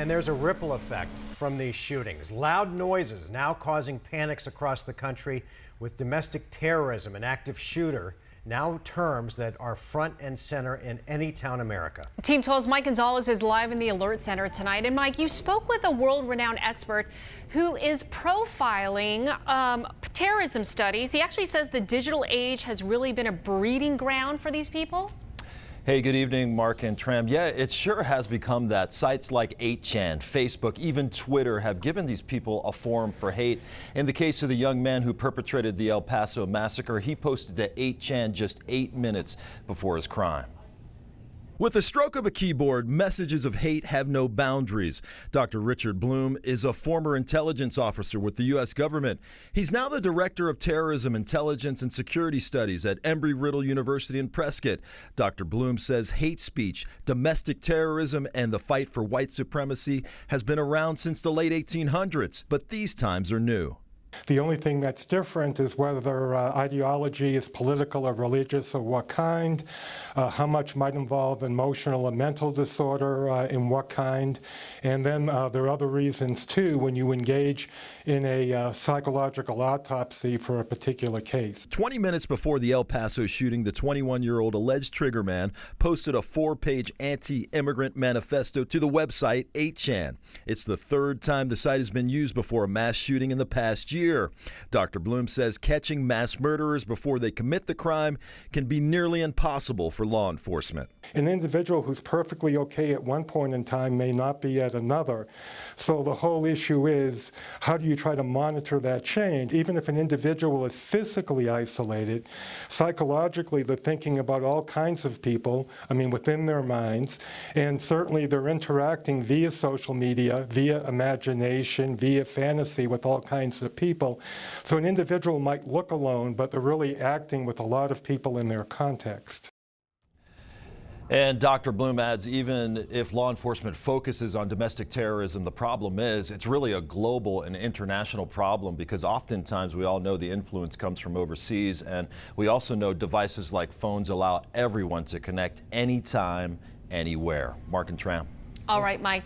And there's a ripple effect from these shootings. Loud noises now causing panics across the country, with domestic terrorism and active shooter now terms that are front and center in any town America. Team 12's Mike Gonzalez is live in the Alert Center tonight. And Mike, you spoke with a world-renowned expert who is profiling terrorism studies. He actually says the digital age has really been a breeding ground for these people. Hey, good evening, Mark and Tram. Yeah, it sure has become that. Sites like 8chan, Facebook, even Twitter have given these people a forum for hate. In the case of the young man who perpetrated the El Paso massacre, he posted to 8chan just 8 minutes before his crime. With the stroke of a keyboard, messages of hate have no boundaries. Dr. Richard Bloom is a former intelligence officer with the U.S. government. He's now the director of terrorism, intelligence, and security studies at Embry-Riddle University in Prescott. Dr. Bloom says hate speech, domestic terrorism, and the fight for white supremacy has been around since the late 1800s, but these times are new. The only thing that's different is whether ideology is political or religious or what kind, how much might involve emotional or mental disorder, in what kind. And then there are other reasons too when you engage in a psychological autopsy for a particular case. 20 minutes before the El Paso shooting, the 21-year-old alleged triggerman posted a 4-page anti-immigrant manifesto to the website 8chan. It's the third time the site has been used before a mass shooting in the past year. Dr. Bloom says catching mass murderers before they commit the crime can be nearly impossible for law enforcement. An individual who's perfectly okay at one point in time may not be at another. So the whole issue is, how do you try to monitor that change? Even if an individual is physically isolated, psychologically they're thinking about all kinds of people, within their minds, and certainly they're interacting via social media, via imagination, via fantasy with all kinds of people. So an individual might look alone, but they're really acting with a lot of people in their context. And Dr. Bloom adds, even if law enforcement focuses on domestic terrorism, the problem is it's really a global and international problem, because oftentimes we all know the influence comes from overseas, and we also know devices like phones allow everyone to connect anytime, anywhere. Mark and Tram. All right, Mike.